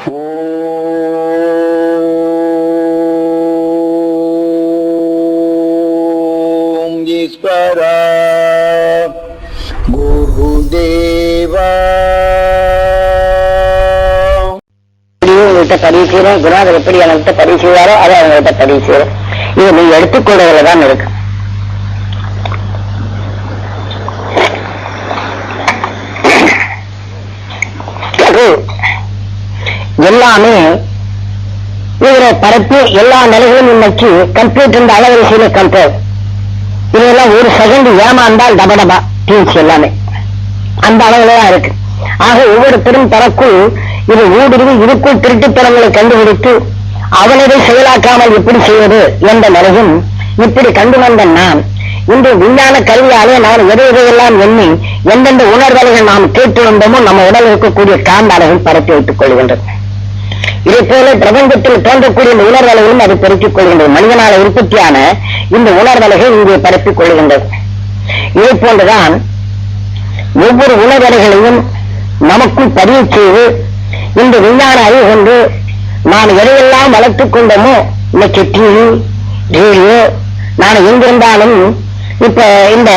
ஓம் ஈஸ்வரா குருதேவா. உங்கள்கிட்ட பதிவு செய்யறோம். குருநாதர் எப்படி என்கிட்ட பதிவு செய்வாரோ அதை அவங்கள்ட்ட பதிவு செய்யறோம். இது நீங்க எடுத்துக்கொள்றதுல தான் இருக்கு. எல்லாமே இதுல பரப்பி எல்லா நிலைகளும் இன்னைக்கு கம்ப்யூட்டர் இந்த அலைவரிசையில கம்பேர் இதெல்லாம் ஒரு செகண்ட் ஏமாந்தால் டபடபா டீச் எல்லாமே அந்த அளவுல தான் இருக்கு. ஆக ஒவ்வொருத்தரும் தனக்குள் இது ஊடுருவி இதுக்குள் திருட்டுத்தனங்களை கண்டுபிடித்து அவனதை செயலாக்காமல் எப்படி செய்வது என்ற நிலையும் இப்படி கண்டு வந்த நான் இன்று விஞ்ஞான கல்வியாலே நான் எதையெல்லாம் எண்ணி எந்தெந்த உணர்வலைகள் நாம் கேட்டு வந்தோமோ நம்ம உடல் இருக்கக்கூடிய காந்தாலைகள் பரப்பி வைத்துக் கொள்கின்றது. இதே போல பிரபஞ்சத்தில் தோன்றக்கூடிய இந்த உணர்வலைகளும் அது பெருக்கிக் கொள்கின்றது. மனிதனால உற்பத்தியான இந்த உணர்வலைகள் இங்கே பரப்பிக் கொள்கின்றது. இதே போன்றுதான் ஒவ்வொரு உணர்வலைகளையும் நமக்குள் பதிவு செய்து இந்த விஞ்ஞான அறிவு கொண்டு நாம் எதையெல்லாம் வளர்த்துக் கொண்டோமோ இன்னைக்கு டிவி ரேடியோ நான் எங்கிருந்தாலும் இப்ப இந்த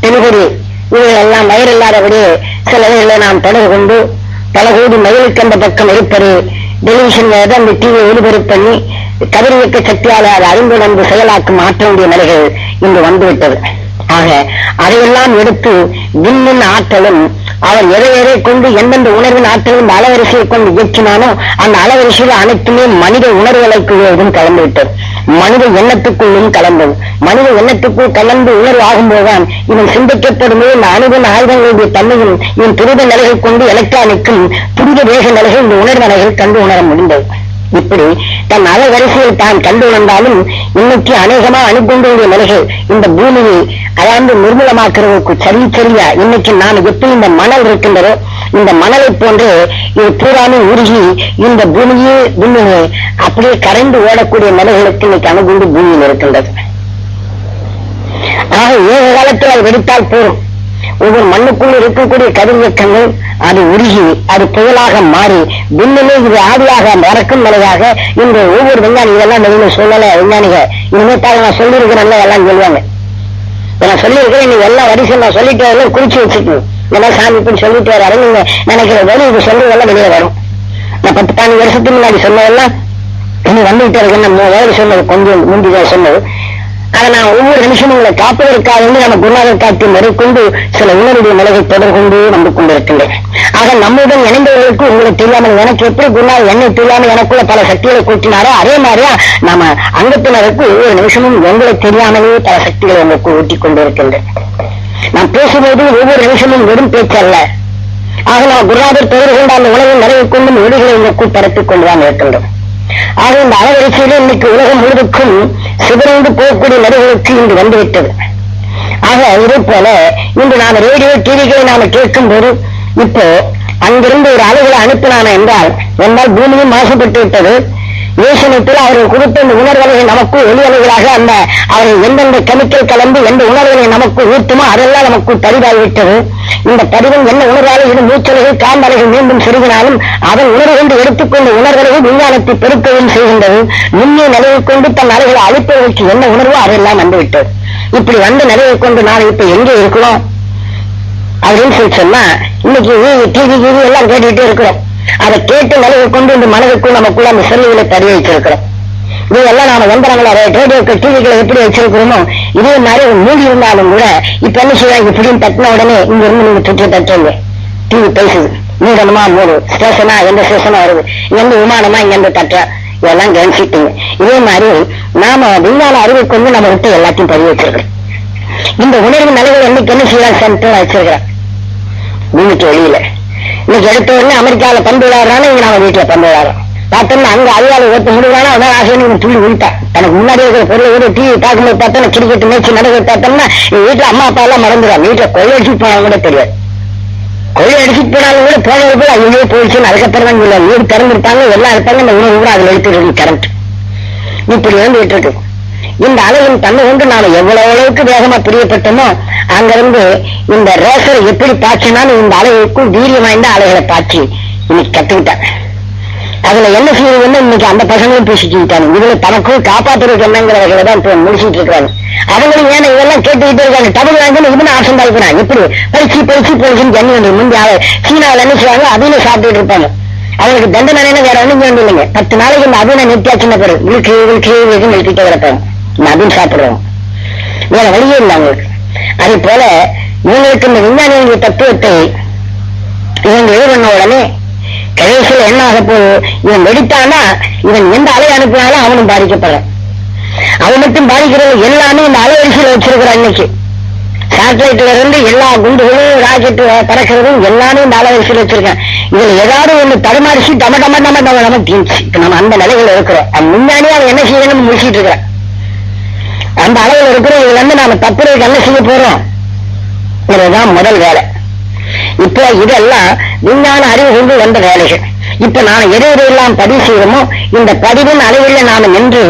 டெலிவரி இவைகளெல்லாம் மயிர் இல்லாதபடி சில இதைகளை நாம் தொடர்பு கொண்டு பல கோடி மயிலுக்கு அந்த பக்கம் இருப்பது டெலிவிஷன் அந்த டிவி ஒளிபரப்பு பண்ணி கதிரியக்க சக்தியால் அதை அறிந்துணர்ந்து செயலாக்கும் மாற்ற வேண்டிய நிலைகள் இங்கு வந்துவிட்டது. ஆக அதையெல்லாம் எடுத்து விண்ணின் ஆற்றலும் அவன் எதை கொண்டு எந்தெந்த உணர்வின் ஆற்றலும் இந்த அலவரிசையை கொண்டு இயக்கினானோ அந்த அலவரிசையில் அனைத்துமே மனித உணர்வுகளுக்கும் கலந்து விட்டது. மனித எண்ணத்துக்குள்ளும் கலந்தது. மனித எண்ணத்துக்குள் கலந்து உணர்வு ஆகும்போதுதான் இவன் சிந்திக்கப்படும்போது இந்த அணுவின் ஆயுதங்களுடைய தன்மையும் இவன் துரித நிலைகள் கொண்டு எலக்ட்ரானிக்கும் துரித வேக நிலைகள் இந்த உணர்வு நிலைகள் கண்டு உணர முடிந்தது. இப்படி தன் அலவரிசையில் தான் கண்டு உணர்ந்தாலும் இன்னைக்கு அநேகமா அணுகொண்டுடைய நிலைகள் இந்த பூமியை அதாவது நிர்மூலமாக்குறதுக்கு சரியா இன்னைக்கு நாம் எப்படி இந்த மணல் இருக்கின்றதோ இந்த மணலை போன்று இது பூராமே உருகி இந்த பூமியே பூமியை அப்படியே கரைந்து ஓடக்கூடிய நிலைகளுக்கு இன்னைக்கு அணுகுண்டு பூமியில் இருக்கின்றது. ஆக ஏக காலத்தில் அது வெடித்தால் போரும். ஒவ்வொரு மண்ணுக்குள் இருக்கக்கூடிய கதிரியக்கங்கள் அது உருகி அது புயலாக மாறி விண்ணிலே இது ஆதியாக மறக்கும் நிலையாக இந்த ஒவ்வொரு விஞ்ஞானி இதெல்லாம் வெளியில சொல்லல விஞ்ஞானிக இனிமேட்டாக நான் சொல்லியிருக்கிறேன் எல்லாம் சொல்லுவாங்க. நான் சொல்லியிருக்கிறேன் நீங்க எல்லா வரிசையும் நான் சொல்லிட்டு வரல குறிச்சு வச்சுக்கணும். இதெல்லாம் சாமி இப்படி சொல்லிட்டு வராரு நீங்க நினைக்கிற வழி இது சொல்றதெல்லாம் வெளியே வரும். நான் 10-15 வருஷத்துக்கு முன்னாடி சொன்னதெல்லாம் இனி வந்துகிட்டே இருக்கு. நம்ம வேறு சொன்னது கொஞ்சம் முந்திதான் சொன்னது. அதை நான் ஒவ்வொரு நிமிஷமும் உங்களை காப்பதற்காக நம்ம குருநாதர் காட்டி மேற்கொண்டு சில உணர்வுடைய நிலைகள் தொடர் கொண்டு வந்து கொண்டிருக்கின்றேன். ஆக நம்முடன் இணைந்தவர்களுக்கு உங்களுக்கு தெரியாமல் எனக்கு எப்படி குருநாதர் என்னை தெரியாமல் எனக்குள்ள பல சக்திகளை கூட்டினாரோ அதே மாதிரியா நாம அங்கத்தினருக்கு ஒவ்வொரு நிமிஷமும் உங்களை தெரியாமலே பல சக்திகளை உங்களுக்கு ஊட்டிக் கொண்டிருக்கின்றேன். நான் பேசும்போது ஒவ்வொரு நிமிஷமும் வெறும் பேச்சல்ல. ஆக நாம் குருநாதர் தொடர் கொண்ட அந்த உலகின் நிறைவு கொண்டும் வீடுகளை உங்களுக்குள் பரப்பிக் கொண்டுதான் இருக்கின்றோம். ஆக இந்த அலவரிசையில இன்னைக்கு உலகம் முழுவதுக்கும் சிதறந்து போகக்கூடிய நிலைகளுக்கு இன்று வந்துவிட்டது. ஆக இதே போல இன்று நாம ரேடியோ டிவிகளை நாம கேட்கும் போது இப்போ அங்கிருந்து ஒரு அலைகளை அனுப்பினான என்றால் பூமியும் மாசுபட்டு விட்டது. யோசனத்தில் அவர்கள் கொடுத்த இந்த உணர்வுகளை நமக்கு ஒளி அலைகளாக அந்த அவர்கள் எந்தெந்த கெமிக்கல் கலந்து எந்த உணர்வுகளை நமக்கு ஊட்டுமோ அதெல்லாம் நமக்கு பதிவாகிவிட்டது. இந்த பதிவும் என்ன உணர்வாலும் இது மூச்சலைகள் காந்தலைகள் மீண்டும் செருகினாலும் அதன் உணர்வு கொண்டு எடுத்துக்கொண்ட உணர்வுகளை விஞ்ஞானத்தை பெருக்கவும் செய்கின்றது. முன்னே நிலையை கொண்டு தன் அலைகளை அழிப்பதற்கு என்ன உணர்வோ அதெல்லாம் வந்துவிட்டது. இப்படி வந்த நிலையை கொண்டு நான் இப்ப எங்கே இருக்கிறோம் அப்படின்னு சொல்லி சொன்னா இன்னைக்கு டிவி எல்லாம் கேட்டுக்கிட்டே இருக்கிறோம். அதை கேட்டு நிலையை கொண்டு இந்த மனதுக்குள் நமக்குள்ள அந்த செல்லுகளை பதிவு வச்சிருக்கிறோம். இதெல்லாம் நாம எந்திரங்களா ரேடியோக்கள் டிவிகளை எப்படி வச்சிருக்கிறோமோ இதே மாதிரி மூடி இருந்தாலும் கூட இப்ப என்ன செய்வாங்க இப்படின்னு தட்டின உடனே இங்க இருந்து நீங்க சுற்றி தட்டுங்க டிவி பேசுது நீடமா மூடு ஸ்டேஷனா எந்த ஸ்டேஷனா வருது எந்த விமானமா இங்க தட்டுற இதெல்லாம் கவனிச்சுட்டுங்க. இதே மாதிரி நாம விஞ்ஞான அறிவை கொண்டு நம்ம விட்டு எல்லாத்தையும் பதிவு வச்சிருக்கிறோம். இந்த உணர்வு நிலைகள் என்னைக்கு என்ன செய்யலாம் சென்டர் வச்சிருக்கிறேன் பூமிக்கு வெளியில. இன்னைக்கு எடுத்த உடனே அமெரிக்காவில பந்து விளையாடுறான்னு இங்க நாம வீட்டுல பந்து விளையாடுறோம். பார்த்தோம்னா அங்க அதிகாலை ஓட்டு முடிவானா அதான் ஆசைன்னு துள்ளி விட்டா தனக்கு முன்னாடி இருக்கிற பொருளை டிவி பார்க்கும்போது பார்த்தோம்னா கிரிக்கெட் மேட்ச் நடக்க பார்த்தோம்னா வீட்டுல அம்மா அப்பா எல்லாம் மறந்துடுவாங்க. வீட்டுல கொள்ளை அடிச்சுட்டு போனாலும் கூட தெரியாது. கொள்ளை அடிச்சுட்டு போனாலும் கூட போனது போய் அங்கேயே போயிடுச்சுன்னு அதுக்கப்புறம் தான் சொல்லுவாங்க. வீடு திறந்துருப்பாங்க எல்லாம் இருப்பாங்க இந்த உணவு கூட அதுல எடுத்துருக்கு கரண்ட் இப்படி வந்துட்டு இருக்கு. இந்த அலையின் தன்மை கொண்டு நாம எவ்வளவு அளவுக்கு வேகமா பிரியப்பட்டோமோ அங்கிருந்து இந்த ரேசர் எப்படி பாய்ச்சினாலும் இந்த அலைகளுக்கும் வீரியம் வாய்ந்த அலைகளை பாய்ச்சி இன்னைக்கு கத்துக்கிட்டேன். அதுல என்ன செய்யுதுன்னு இன்னைக்கு அந்த பசங்களும் பேசிக்கிட்டாங்க. இதுல தனக்கும் காப்பாற்றுறதுக்கு என்னங்கிற வகையில தான் இப்ப முடிச்சுட்டு இருக்காங்க. அவங்களும் ஏன்னா இதெல்லாம் கேட்டுக்கிட்டே இருக்காங்க. தமிழ் வாங்கன்னு இதுன்னு ஆசம் தாய்க்கிறாங்க. இப்படி பயிற்சி போலீஸ்ன்னு ஜன்னி வந்து முந்தி சீனாவில் என்ன செய்வாங்க, அபின சாப்பிட்டுட்டு இருப்பாங்க. அவங்களுக்கு தண்டனை வேற ஒண்ணும் வேண்டிய இல்லைங்க. 10 நாளைக்கு இந்த அபின நிறுத்தியாச்சுன்னு பிறகு இழுக்கு நிறுத்திட்டே கிடப்பாங்க. இந்த அபின் சாப்பிடுறோம், வேற வழியே இல்லை அவங்களுக்கு. அதே போல இவங்களுக்கு இந்த விஞ்ஞானிகளுடைய தத்துவத்தை இவங்க இது பண்ண உடனே கடைசியில் என்ன ஆக போகுது, இவன் வெடித்தானா இவன் எந்த அலை அனுப்பினாலும் அவனும் பாதிக்கப்படுறான். அவன் மட்டும் பாதிக்கிறது எல்லாமே இந்த அலைவரிசையில் வச்சிருக்கிறான். இன்னைக்கு சேட்டலைட்ல இருந்து எல்லா குண்டுகளும் ராக்கெட் பறக்கிறதும் எல்லாமே இந்த அலைவரிசையில் வச்சிருக்கேன். இதுல ஏதாவது ஒண்ணு தடுமாறிச்சு நம்ம தீர்ச்சி. இப்ப நம்ம அந்த நிலையில இருக்கிறோம். முன்னாடியே அவன் என்ன செய்யணும்னு முடிச்சிட்டு இருக்கிறான். அந்த அளவில் இருக்கிறோம். இதுல இருந்து நாம தப்புறதுக்கு என்ன செய்ய போறோம், இதுதான் முதல் வேலை. இப்ப இதெல்லாம் விஞ்ஞான அறிவு கொண்டு வந்த வேலைகள். இப்ப நான் எதையெல்லாம் பதிவு செய்யணுமோ இந்த பதிவின் அளவில் நாம நின்று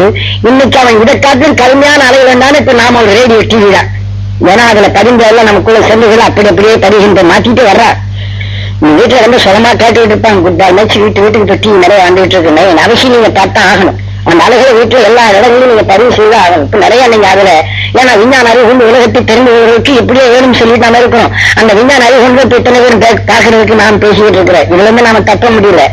இன்னைக்கு அவன் இதை காட்டிலும் கடுமையான அளவில் இருந்தாலும் இப்ப நாம ஒரு ரேடியோ டிவி தான். ஏன்னா அதுல பதிஞ்செல்லாம் நமக்குள்ள செல்லுகள் அப்படியே பதிகின்ற மாத்திட்டு வர்றா. நீ வீட்டுல ரொம்ப சுலமா கேட்டுக்கிட்டு இருப்பாங்க. குட்டால் மேய்ச்சி வீட்டுக்கு இப்ப டிவி நிறைய வந்துட்டு இருக்கு. அவசியம் நீங்க பார்த்தா ஆகணும். அந்த அழகை வீட்டுல எல்லா இடங்களிலும் நீங்க பதிவு செய்தா ஆகணும். இப்ப நிறைய நீங்க அதுல ஏன்னா விஞ்ஞான அறிவு கொண்டு உலகத்தை தெரிந்தவர்களுக்கு எப்படியோ வேணும்னு சொல்லிட்டு நாம இருக்கணும். அந்த விஞ்ஞான அறிவு கொண்டு இப்ப இத்தனை பேரும் பார்க்கறதுக்கு நான் பேசிக்கிட்டு இருக்கிறேன். இதுல இருந்து நாம தப்ப முடியல.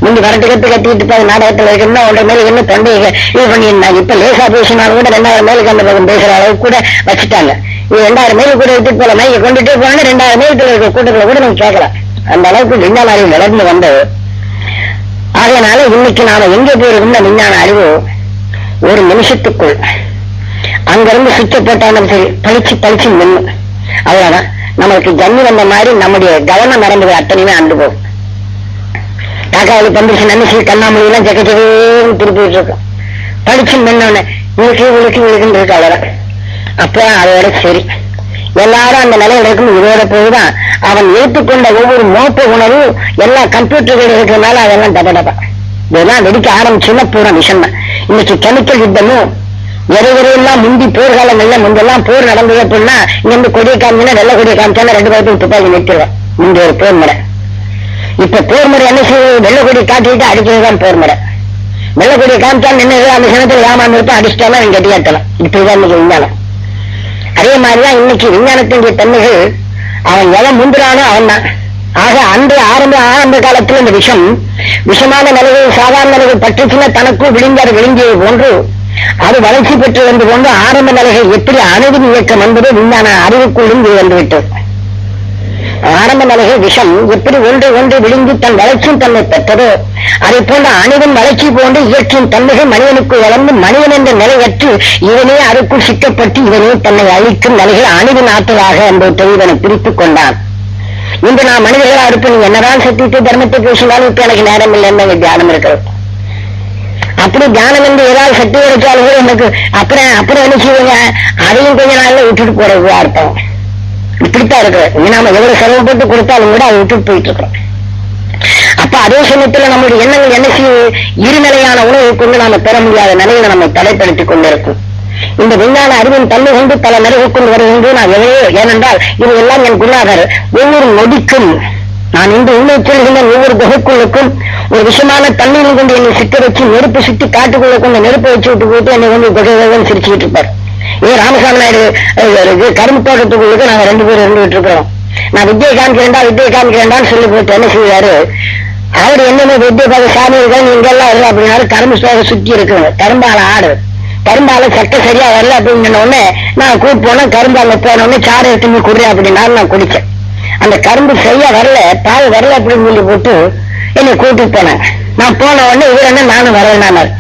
முந்தி வரட்டு கட்டிக்கிட்டு இருப்பாங்க. நாடகத்துல இருக்குன்னா 1.5 மேலுக்கு என்ன தொண்டையை இது பண்ணியிருந்தாங்க. இப்ப லேசா பேசினாலும் கூட 2000 மேலுக்கு அந்த பக்கம் பேசுற அளவுக்கு கூட வச்சுட்டாங்க. இது 2000 மேலுக்கு கூட எடுத்துட்டு போல மைய கொண்டுட்டே போனாங்க. 2000 மேலுக்கு இருக்கிற கூட்டத்துல கூட நீங்க கேட்கலாம். அந்த அளவுக்கு விஞ்ஞான அறிவு வளர்ந்து வந்தது. அதனால இன்னைக்கு நாம எங்க போயிருக்கோம்னா விஞ்ஞான அறிவு ஒரு நிமிஷத்துக்குள் அங்கிருந்து சுவிட்ச போட்டாலும் சரி பளிச்சு நின்று அவ்வளவுதான். நம்மளுக்கு ஜன்னி வந்த மாதிரி நம்முடைய கவனம் நடந்தது அத்தனையுமே ஆண்டு போகும். காக்காவளி பந்துச்சு நன்னிச்சு கண்ணாமொழி எல்லாம் ஜெகஜெகன்னு திருப்பிட்டு இருக்கோம். பளிச்சு நின்னோன்னு இழுக்குன்னு இருக்கு. அவ்வளவுதான். அப்ப அதோட சரி எல்லாரும் அந்த நிலையில இருக்கும். இதோட போதுதான் அவன் ஏற்றுக்கொண்ட ஒவ்வொரு மோப்ப உணர்வும் எல்லா கம்ப்யூட்டர்கள் இருக்கிறதுனால அதெல்லாம் டபா இதெல்லாம் வெடிக்க ஆரம்பிச்சுன்னா பூரா விஷம் தான். இன்னைக்கு கெமிக்கல் யுத்தமும் எல்லாம் முந்தி போர்க்காலங்கள்ல முந்தெல்லாம் போர் நடந்தது அப்படின்னா இங்க இருந்து கொடியை காமிச்சுன்னா வெள்ளை கொடியை காமிச்சாலும் 2 பேருக்கும் துப்பாக்கி நிறுத்திடுவேன். முந்தி ஒரு போர் முறை. இப்ப போர் முறை என்ன செய்யும், வெள்ளை கொடியை காட்டிட்டு அடிக்கிறதுதான் போர் முறை. வெள்ளை கொடியை காமிச்சாலும் நின்று அந்த சினத்தில் ஏமாந்து இருப்போம், அடிச்சிட்டாலும் அவன் கட்டியாட்டலாம். இப்படிதான் இன்னைக்கு விஞ்ஞானம். அதே மாதிரிதான் இன்னைக்கு விஞ்ஞானத்தினுடைய தன்மைகள் அவன் எதை முந்துறானோ அவன் தான். ஆக அந்த ஆரம்ப காலத்தில் இந்த விஷமான நிலைகள் சாதாரண நிலைகள் பற்றுச்சுன்னா தனக்கும் விழுங்கியது போன்று அது வளர்ச்சி பெற்று வந்து கொண்டு ஆரம்ப நிலைகள் எப்படி அணுவின் இயக்கம் என்பது விஞ்ஞான அறிவுக்குள்ளும் வந்துவிட்டது. ஆரம்ப நிலைகள் விஷம் எப்படி ஒன்று விழுங்கி தன் வளர்ச்சியும் தன்மை பெற்றதோ அதை போன்ற அணுவின் வளர்ச்சி போன்று இயற்கையின் தன்மைகள் மனிதனுக்கு வளர்ந்து மனிதன் என்ற நிலையற்று இவனே அதுக்குள் சிக்கப்பட்டு இவனே தன்னை அழிக்கும் நிலைகள் அணுவின் ஆற்றலாக என்பதை தெளிவனை பிரித்துக் கொண்டான். இன்று நான் மனிதர்களா இருப்பேன். என்னதான் சத்தியத்தை தர்மத்தை பேசினாலும் இப்ப எனக்கு நேரம் இல்லை என்ன தியானம் இருக்கிறது. அப்படி தியானம் என்று ஏதாவது சக்தி கிடைச்சாலும் கூட எனக்கு அப்புறம் என்ன செய்வீங்க, அதையும் கொஞ்ச நாள்ல விட்டுட்டு போறது அர்த்தம். இப்படித்தான் இருக்கிறது. நாம எவ்வளவு சிரமப்பட்டு கொடுத்தாலும் கூட அதை விட்டுட்டு போயிட்டு இருக்கிறோம். அப்ப அதே சமயத்துல நம்முடைய எண்ணங்கள் என்ன செய்யும், இருநிலையான உணவை கொண்டு நாம பெற முடியாத நிலையில நம்ம தடைப்படுத்திக் கொண்டிருக்கும். இந்த விஞ்ஞான அறிவின் தன்மை கொண்டு பல நிறைவுக்குள் வருகின்ற நான் ஏனென்றால் இது எல்லாம் என் குருநாதர் ஒவ்வொரு நொடிக்கும் நான் இன்று உண்மை சொல்கின்ற ஒவ்வொரு குகைக்குள்ளுக்கும் ஒரு விஷயமான தண்ணீர் கொண்டு என்னை சிக்க வச்சு நெருப்பு சுற்றி காட்டுக்குள்ள கொண்டு நெருப்பை வச்சு விட்டு போட்டு என்னை வந்து குகைகள் சிரிச்சுக்கிட்டு இருப்பார். ராமசாமி நாயுடு கரும்பு தோட்டத்துக்குள்ளுக்கு நாங்க 2 பேரும் இருந்துகிட்டு இருக்கிறோம். நான் வித்தியை காமிக்கிறேன்டான்னு சொல்லி போட்டு என்ன செய்வாரு, அவர் என்னென்ன வித்தியை பார்க்க சாமி இருக்கா நீங்க எல்லாம் வருது அப்படின்னாரு. கரும்பு சோக சுற்றி இருக்குங்க. கரும்பால ஆடு கரும்பால சட்டை சரியா வரல அப்படின்னு உடனே நான் கூப்பிட்டு போனேன். கரும்பால போனோடனே சாறு எடுத்து குடுறேன் அப்படின்னாலும் நான் குடிச்சேன். அந்த கரும்பு சரியா வரல, பால் வரல அப்படின்னு சொல்லி போட்டு என்னை கூப்பிட்டு போனேன். நான் போன உடனே இவர் என்ன நானும் வரவேண்டானார்.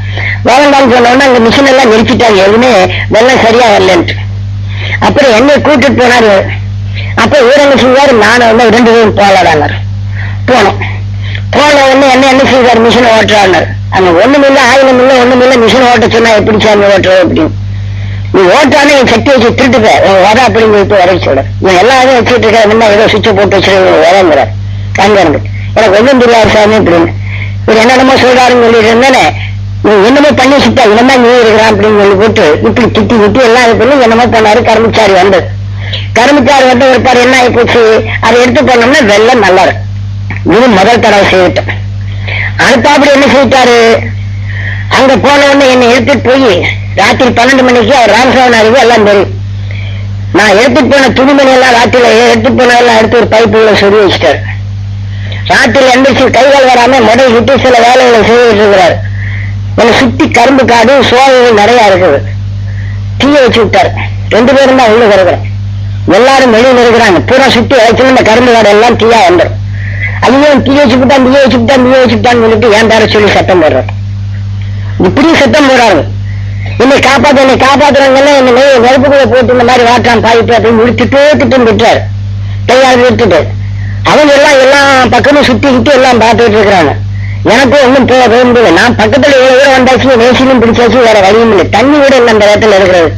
வரண்டான்னு சொன்ன உடனே அந்த மிஷின் எல்லாம் நிறுத்திட்டாங்க, எதுவுமே வெள்ளம் சரியா வரலன்ட்டு. அப்புறம் என்னை கூப்பிட்டு போனாரு. அப்ப இவர் என்ன செய்வாரு, நானும் வந்து 2 பேரும் போலாடானார். போனோம். போன உடனே என்ன செய்வார், மிஷின் ஓட்டுறாரு. அங்க ஒண்ணுமில்ல, ஆயுதம் இல்லை, ஒண்ணுமில்ல, மிஷின் ஓட்ட சொன்னா எப்படி சாமி ஓட்டுறது அப்படின்னு. நீ ஓட்டானே என் சக்தி வச்சு திருட்டுப்ப வர அப்படின்னு சொல்லிட்டு வர சொல்ற. இவன் எல்லாரும் வச்சுட்டு இருக்க ஏதோ சுவிட்சை போட்டு வச்சிருக்க வரங்கிறார். அங்க இருந்து எனக்கு ஒன்றும் தெரியாது சாமி அப்படின்னு இவர் என்னென்னமோ சொல்றாருன்னு சொல்லிட்டு இருந்தேனே, நீ என்னமோ பண்ணி சுத்தா இனமா நீ இருக்கிறான் அப்படின்னு சொல்லி போட்டு இப்படி திட்டி எல்லாம் இது பண்ணி என்னமோ பண்ணாரு. கரும்புச்சாரி வந்தது. கரும்புச்சாரி வந்து ஒரு என்ன ஆகி போச்சு, அதை எடுத்து பண்ணோம்னா வெள்ளம் நல்லா இருக்கும். இது முதல் தடவை செய்துட்டேன். அடுத்தாப்படி என்ன செய்தாரு, அங்க போன உடனே என்னை எடுத்துட்டு போய் ராத்திரி 12 மணிக்கு அவர் ராமசாமி அறிவு எல்லாம் தெரியும். நான் எடுத்துட்டு போன துணிமணி எல்லாம் ராத்திரில எடுத்துட்டு போனதெல்லாம் எடுத்து ஒரு பைப்புள்ள சொல்லி வச்சுட்டாரு. ராத்திரி எந்திரிச்சு கைகள் வராம முடைகிட்டு சில வேலைகளை செய்துட்டு இருக்கிறாரு. என்னை சுத்தி கரும்பு காடு சோழர்கள் நிறைய இருக்குது. தீய வச்சு விட்டாரு. 2 பேரும் தான் உள்ள இருக்கிறேன். எல்லாரும் வெளியில் இருக்கிறாங்க. பூரா சுத்தி வச்சு இந்த கரும்பு காடு எல்லாம் தீயா வந்துடும். அதுவும் தீய வச்சுட்டான்னு சொல்லிட்டு ஏன் பேர சொல்லி சத்தம் போடுறாரு. இப்படி சத்தம் போடுறாரு. என்னை காப்பாத்துறாங்கன்னு என்ன நெருப்புக்குள்ள போட்டு இந்த மாதிரி வாட்டான் பாய்ப்பு அப்படின்னு முடிச்சுட்டு விட்டாரு. கையாளர் விட்டுட்டு அவங்க எல்லாம் எல்லா பக்கமும் சுத்திக்கிட்டு எல்லாம் பார்த்துட்டு இருக்கிறாங்க. எனக்கும் ஒன்றும் போக முடியல. நான் பக்கத்துல எவ்வளவு தூரம் வந்தாச்சு, வேசிலும் பிடிச்சாச்சு, வேற வழியும் இல்லை. தண்ணி கூட இல்லை அந்த இடத்துல இருக்கிறது.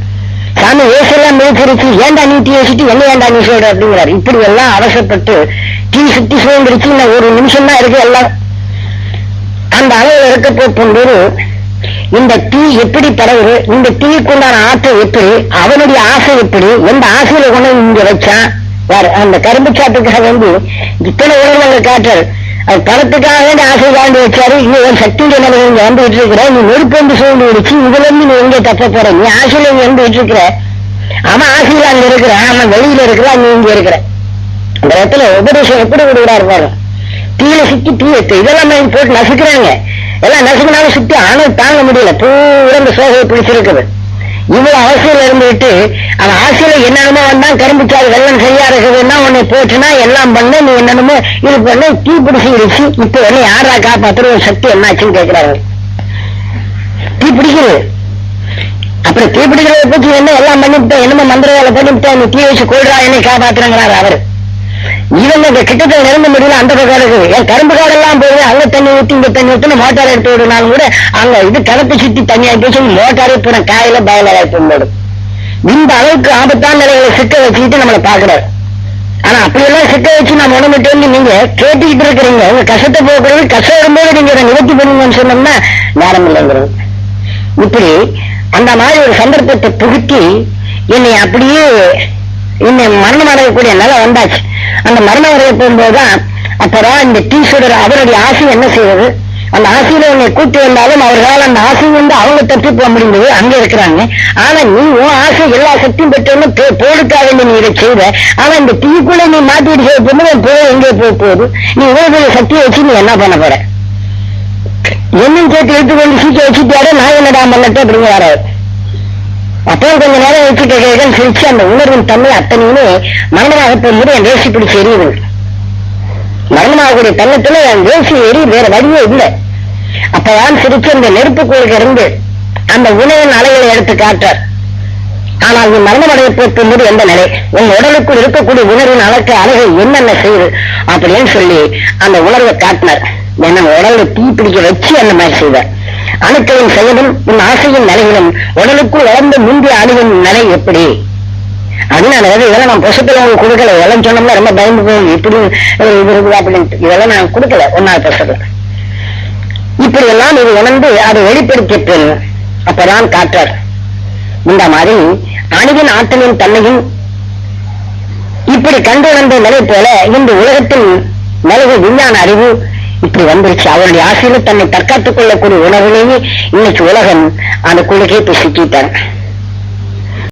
சாமி வேசெல்லாம் மிதிச்சிருச்சு, ஏண்டா நீ டீ வச்சுட்டு என்ன ஏண்டா நீ சொல்ற அப்படிங்கிறாரு. இப்படி எல்லாம் அவசரப்பட்டு டீ சுத்தி சுழந்துருச்சு. இன்னும் ஒரு நிமிஷம் தான் இருக்கு. எல்லாம் அந்த அளவில் இருக்க போகும்போது இந்த டீ எப்படி பரவுது, இந்த டீக்குண்டான ஆற்றல் எப்படி, அவனுடைய ஆசை எப்படி, எந்த ஆசையில கொண்டு இங்க வச்சான் யாரு, அந்த கரும்பு சாட்டுக்காக வந்து இத்தனை உணர்வுகள் காட்டுறாரு. அது பணத்துக்காக வேண்டி ஆசை காண்டி வச்சாரு. இங்க ஒரு சக்தியுடைய நிலை இங்க வந்துட்டு இருக்கிற, நீ நெருப்பு வந்து சூழ்ந்து விடுச்சு, இதுல இருந்து நீ எங்க தப்ப போற, நீ ஆசையில இங்க வந்துட்டு இருக்கிற, அவன் ஆசையில அங்க இருக்கிற, அவன் வெளியில இருக்கிற, நீ இங்க இருக்கிற. அந்த இடத்துல உபதேசம் எப்படி விடுகிறாரு பாரு. தீயில சுத்தி தீ வைத்து இதெல்லாம் போட்டு நசுக்கிறாங்க. எல்லாம் நசுக்கினாலும் சுத்தி ஆணும் தாங்க முடியல. பூரா இந்த சோகையை பிடிச்சிருக்குது. இவ்வளவு அவசியம் இருந்துட்டு அவன் ஆசையில என்னென்னமோ வந்தான், கரும்புச்சாறு வெள்ளம் சரியா இருக்குதுன்னா உன்னை போச்சுன்னா எல்லாம் பண்ண, நீ என்னென்னமோ இது பண்ண, தீ பிடிச்சிருச்சு. இப்ப என்ன யாரா காப்பாத்துற ஒரு சக்தி என்னாச்சுன்னு கேட்கிறாங்க. தீ பிடிக்கிறது. அப்புறம் தீ பிடிக்கிறத பத்தி என்ன எல்லாம் பண்ணிவிட்டேன், என்னமோ மந்திர வேலை பண்ணிவிட்டேன், நீ தீ வச்சு கொள்றா என்னை காப்பாத்துறாங்கிறாரு அவரு. இவங்க இந்த கிட்டத்தில் நெருங்க முடியல. அந்த பக்கம் இருக்குது. என் கரும்பு காடெல்லாம் போய் அங்க தண்ணி ஊற்றி இங்க தண்ணி ஊற்றுன்னு மோட்டார் எடுத்து விடுனாலும் கூட அங்க இது கிணத்தை சுத்தி தண்ணி ஆக்கி வச்சு மோட்டாரே போன காயில பயல போடும். இந்த அளவுக்கு ஆபத்தான நிலைகளை சிக்க வச்சுக்கிட்டு நம்மளை பாக்குறாரு. ஆனா அப்படியெல்லாம் சிக்க வச்சு நம்ம உணர்ந்துட்டு வந்து நீங்க கேட்டுக்கிட்டு இருக்கிறீங்க. உங்க கஷ்டத்தை போக்குறது, கஷ்டம் வரும்போது நீங்க அதை நிவர்த்தி பண்ணுங்கன்னு சொன்னோம்னா நேரம் இல்லைங்கிறது. இப்படி அந்த மாதிரி ஒரு சந்தர்ப்பத்தை புகுத்தி என்னை அப்படியே என்னை மரணம் அடையக்கூடிய நிலை வந்தாச்சு. அந்த மரணம் அடைய போகும்போதுதான் அப்புறம் இந்த டீ சுடர் அவருடைய ஆசை என்ன செய்வது, அந்த ஆசையில உன்னை கூட்டி வந்தாலும் அவர்களால் அந்த ஆசை வந்து அவங்க தப்பி போக முடிந்தது, அங்க இருக்கிறாங்க. ஆனா நீ உன் ஆசை எல்லா சக்தியும் பெற்றோன்னு போடுக்காக நீ இதை செய்த. ஆனா இந்த டீக்குள்ள நீ மாட்டிட்டு செய்ய போகும்போது போய் எங்கே போகுது, நீ இவ்வளவு சக்தியை வச்சு நீ என்ன பண்ண போற, என்னும் சேர்த்து எடுத்துக்கொண்டு சீக்க வச்சுட்டாரு. நான் என்னடா பண்ணட்டு அப்படிங்க வராது. அப்போ கொஞ்ச நேரம் வச்சு கேட்க சிரிச்சு அந்த உணர்வின் தன்மை அத்தனையுமே மரணமாக போகும்போது என் தேசி பிடிச்சி எரியுது. மரணமாகக்கூடிய தன்னத்துல என் தேசி எரி வேற வழியே இல்லை. அப்பதான் சிரிச்சு அந்த நெருப்புக்குழுக்கு இருந்து அந்த உணவின் அலைகளை எடுத்து காட்டார். ஆனால் நீ மரணம் அடைய போகும்போது எந்த நிலை, உன் உடலுக்குள் இருக்கக்கூடிய உணர்வின் அலைகள் என்னென்ன செய்யுது அப்படின்னு சொல்லி அந்த உணர்வை காட்டினார். என்ன உடலை தீ பிடிக்க வச்சு அந்த மாதிரி செய்தார். அணுக்களின் செயலும் உன் ஆசையின் நிலையிலும் உடலுக்குள் வளர்ந்து முந்தைய அணுவின் நிலை எப்படி அப்படின்னு இதெல்லாம் நான் புசத்துல உங்களுக்கு கொடுக்கல. இதெல்லாம் சொன்னோம்னா ரொம்ப பயந்து போகும், இப்படி இது இருக்குது அப்படின்ட்டு. இதெல்லாம் நான் கொடுக்கல 1வது புசத்துல. இப்படி எல்லாம் இது உணர்ந்து அதை வெளிப்படுத்தி அப்பதான் காட்டார். இந்த மாதிரி அணுவின் ஆற்றலின் தன்மையும் இப்படி கண்டு வந்த நிலை போல இந்த உலகத்தின் நிலைவு விஞ்ஞான அறிவு இப்படி வந்துருச்சு. அவருடைய ஆசையில தன்னை தற்காத்துக் கொள்ளக்கூடிய உணர்விலேயே இன்னைக்கு உலகம் அந்த குழுக்கே போய் சிக்கிட்டாங்க.